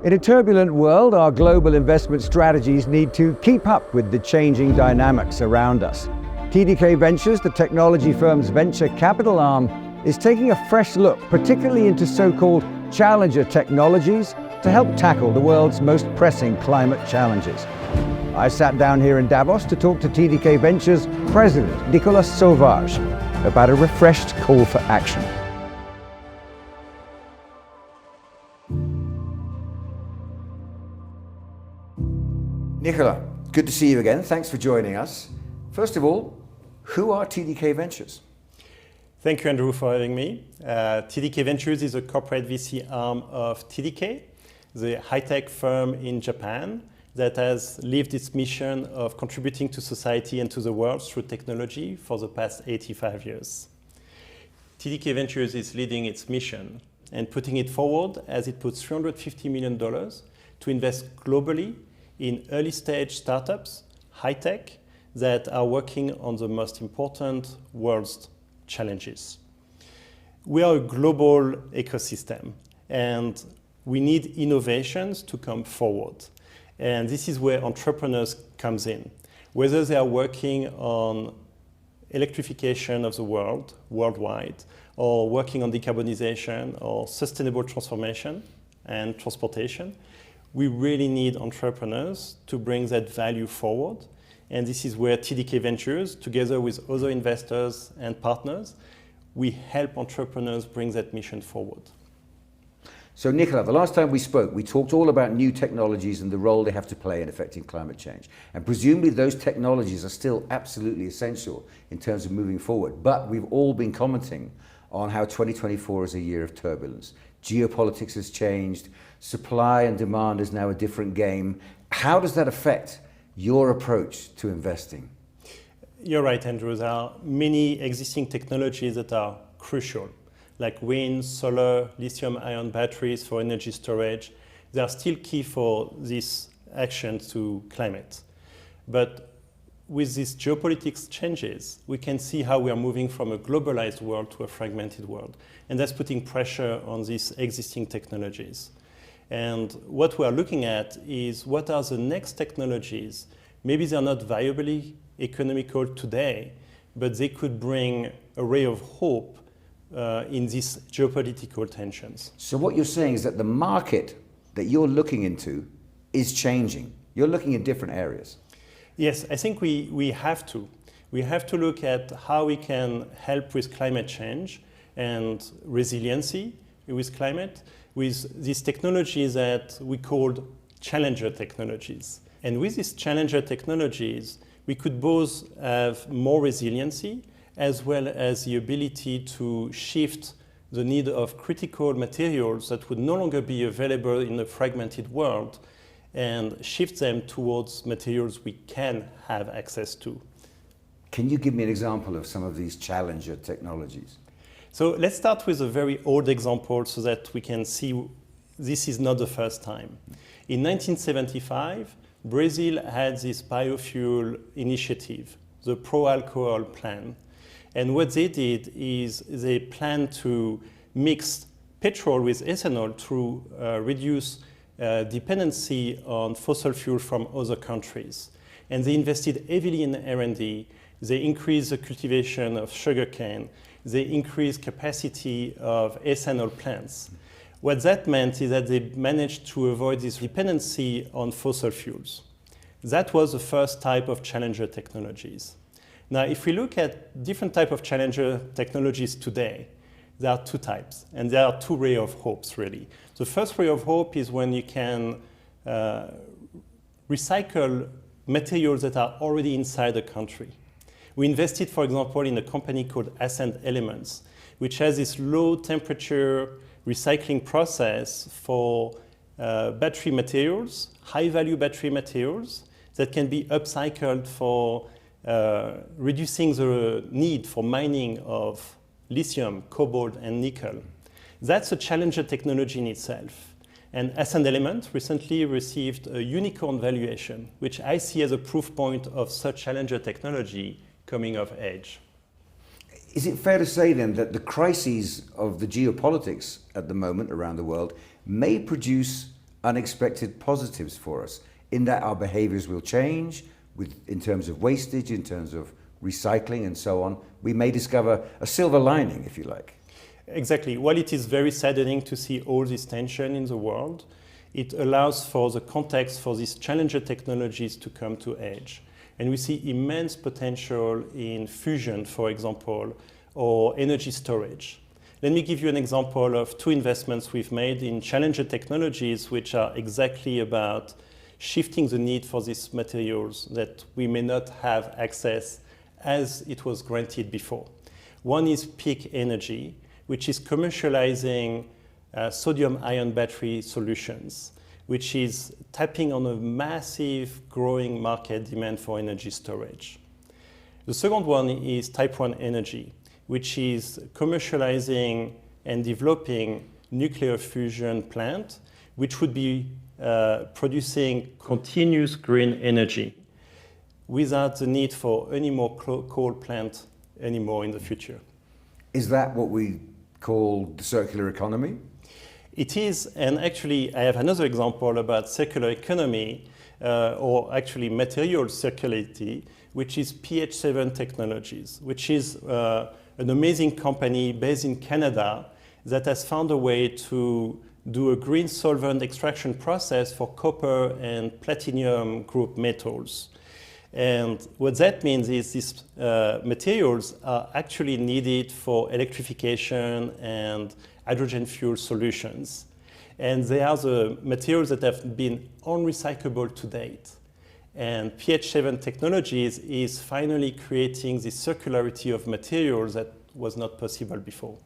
In a turbulent world, our global investment strategies need to keep up with the changing dynamics around us. TDK Ventures, the technology firm's venture capital arm, is taking a fresh look, particularly into so-called challenger technologies, to help tackle the world's most pressing climate challenges. I sat down here in Davos to talk to TDK Ventures President Nicolas Sauvage about a refreshed call for action. Nicolas, good to see you again. Thanks for joining us. First of all, who are TDK Ventures? Thank you, Andrew, for having me. TDK Ventures is a corporate VC arm of TDK, the high-tech firm in Japan that has lived its mission of contributing to society and to the world through technology for the past 85 years. TDK Ventures is leading its mission and putting it forward as it puts $350 million to invest globally in early-stage startups, high-tech, that are working on the most important world's challenges. We are a global ecosystem, and we need innovations to come forward. And this is where entrepreneurs comes in. Whether they are working on electrification of the world, worldwide, or working on decarbonization or sustainable transformation and transportation, we really need entrepreneurs to bring that value forward. And this is where TDK Ventures, together with other investors and partners, we help entrepreneurs bring that mission forward. So Nicolas, the last time we spoke, we talked all about new technologies and the role they have to play in affecting climate change. And presumably those technologies are still absolutely essential in terms of moving forward. But we've all been commenting on how 2024 is a year of turbulence. Geopolitics has changed, supply and demand is now a different game. How does that affect your approach to investing? You're right, Andrew. There are many existing technologies that are crucial, like wind, solar, lithium-ion batteries for energy storage. They are still key for this action to climate. But with these geopolitics changes, we can see how we are moving from a globalized world to a fragmented world. And that's putting pressure on these existing technologies. And what we are looking at is what are the next technologies. Maybe they're not viably economical today, but they could bring a ray of hope in these geopolitical tensions. So what you're saying is that the market that you're looking into is changing. You're looking at different areas. Yes, I think we have to. We have to look at how we can help with climate change and resiliency with climate, with these technologies that we called challenger technologies. And with these challenger technologies, we could both have more resiliency as well as the ability to shift the need of critical materials that would no longer be available in a fragmented world and shift them towards materials we can have access to. Can you give me an example of some of these challenger technologies? So let's start with a very old example so that we can see this is not the first time. In 1975, Brazil had this biofuel initiative, the pro-alcohol plan. And what they did is they planned to mix petrol with ethanol to reduce dependency on fossil fuel from other countries. And they invested heavily in R&D. They increased the cultivation of sugarcane. They increased capacity of ethanol plants. What that meant is that they managed to avoid this dependency on fossil fuels. That was the first type of challenger technologies. Now, if we look at different types of challenger technologies today, there are two types, and there are two rays of hopes, really. The first ray of hope is when you can recycle materials that are already inside the country. We invested, for example, in a company called Ascend Elements, which has this low-temperature recycling process for battery materials, high-value battery materials, that can be upcycled for reducing the need for mining of lithium, cobalt, and nickel. That's a challenger technology in itself. And Ascend Element recently received a unicorn valuation, which I see as a proof point of such challenger technology coming of age. Is it fair to say then that the crises of the geopolitics at the moment around the world may produce unexpected positives for us, in that our behaviors will change in terms of wastage, in terms of recycling and so on. We may discover a silver lining, if you like. Exactly. While it is very saddening to see all this tension in the world, it allows for the context for these challenger technologies to come to edge. And we see immense potential in fusion, for example, or energy storage. Let me give you an example of two investments we've made in challenger technologies, which are exactly about shifting the need for these materials that we may not have access as it was granted before. One is Peak Energy, which is commercializing sodium-ion battery solutions, which is tapping on a massive growing market demand for energy storage. The second one is Type 1 Energy, which is commercializing and developing nuclear fusion plant, which would be producing continuous green energy without the need for any more coal plant anymore in the future. Is that what we call the circular economy? It is, and actually I have another example about circular economy, or actually material circularity, which is PH7 Technologies, which is an amazing company based in Canada that has found a way to do a green solvent extraction process for copper and platinum group metals. And what that means is these materials are actually needed for electrification and hydrogen fuel solutions. And they are the materials that have been unrecyclable to date. And PH7 Technologies is finally creating the circularity of materials that was not possible before.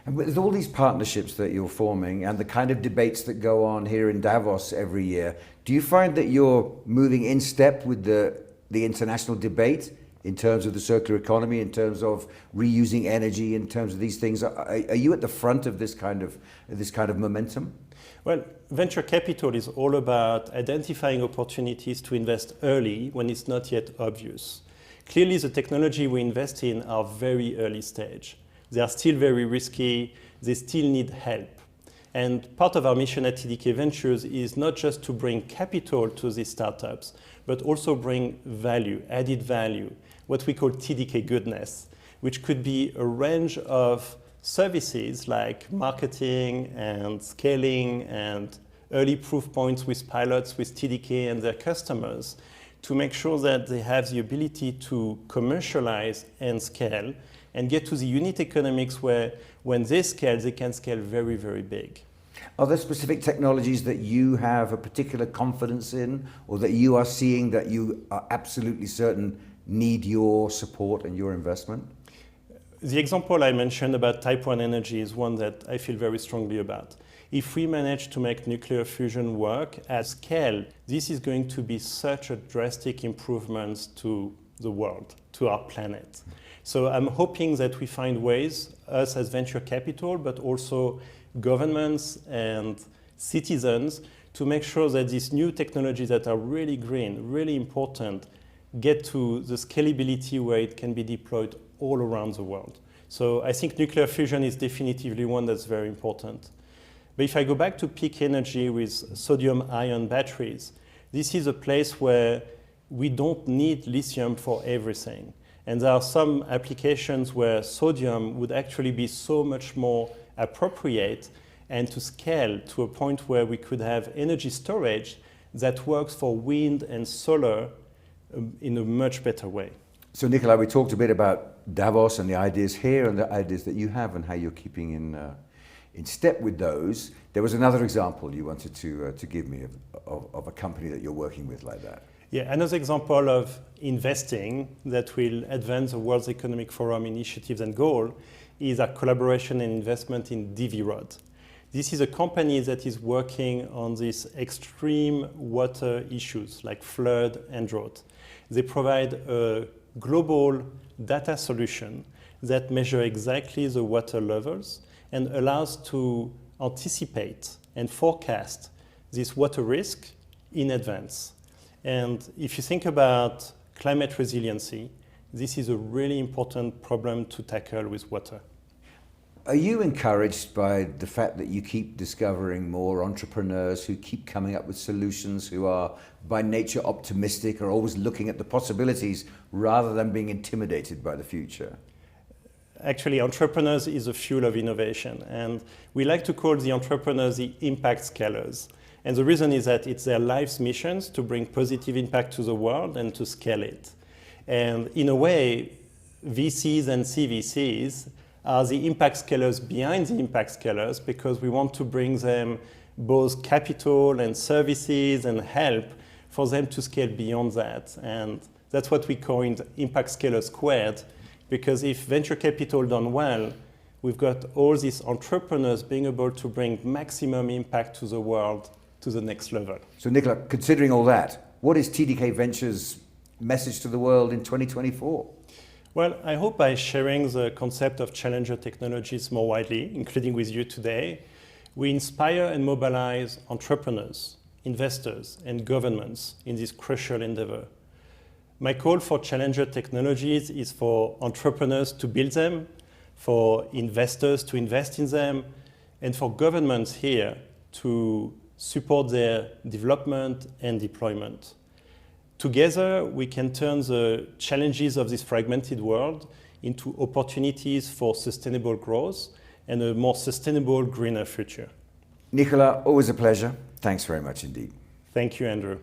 And with all these partnerships that you're forming and the kind of debates that go on here in Davos every year, do you find that you're moving in step with the international debate in terms of the circular economy, in terms of reusing energy, in terms of these things? Are you at the front of this kind of momentum? Well, venture capital is all about identifying opportunities to invest early when it's not yet obvious. Clearly, the technology we invest in are very early stage. They are still very risky. They still need help. And part of our mission at TDK Ventures is not just to bring capital to these startups, but also bring value, added value, what we call TDK goodness, which could be a range of services like marketing and scaling and early proof points with pilots with TDK and their customers to make sure that they have the ability to commercialize and scale and get to the unit economics where when they scale, they can scale very, very big. Are there specific technologies that you have a particular confidence in, or that you are seeing that you are absolutely certain need your support and your investment? The example I mentioned about Type 1 Energy is one that I feel very strongly about. If we manage to make nuclear fusion work at scale, this is going to be such a drastic improvement to the world, to our planet. So I'm hoping that we find ways, us as venture capital, but also governments and citizens, to make sure that these new technologies that are really green, really important, get to the scalability where it can be deployed all around the world. So I think nuclear fusion is definitively one that's very important. But if I go back to Peak Energy with sodium-ion batteries, this is a place where we don't need lithium for everything. And there are some applications where sodium would actually be so much more appropriate and to scale to a point where we could have energy storage that works for wind and solar in a much better way. So Nikolai, we talked a bit about Davos and the ideas here and the ideas that you have and how you're keeping in step with those. There was another example you wanted to give me of a company that you're working with like that. Yeah, another example of investing that will advance the World Economic Forum initiatives and goal is our collaboration and investment in DVROD. This is a company that is working on these extreme water issues like flood and drought. They provide a global data solution that measures exactly the water levels and allows to anticipate and forecast this water risk in advance. And if you think about climate resiliency, this is a really important problem to tackle with water. Are you encouraged by the fact that you keep discovering more entrepreneurs who keep coming up with solutions, who are by nature optimistic, or always looking at the possibilities rather than being intimidated by the future? Actually, entrepreneurs is a fuel of innovation, and we like to call the entrepreneurs the impact scalers. And the reason is that it's their life's missions to bring positive impact to the world and to scale it. And in a way, VCs and CVCs are the impact scalers behind the impact scalers, because we want to bring them both capital and services and help for them to scale beyond that. And that's what we coined impact scaler squared, because if venture capital done well, we've got all these entrepreneurs being able to bring maximum impact to the world to the next level. So Nicola, considering all that, what is TDK Ventures' message to the world in 2024? Well, I hope by sharing the concept of challenger technologies more widely, including with you today, we inspire and mobilize entrepreneurs, investors, and governments in this crucial endeavor. My call for challenger technologies is for entrepreneurs to build them, for investors to invest in them, and for governments here to support their development and deployment. Together, we can turn the challenges of this fragmented world into opportunities for sustainable growth and a more sustainable, greener future. Nicola, always a pleasure. Thanks very much indeed. Thank you, Andrew.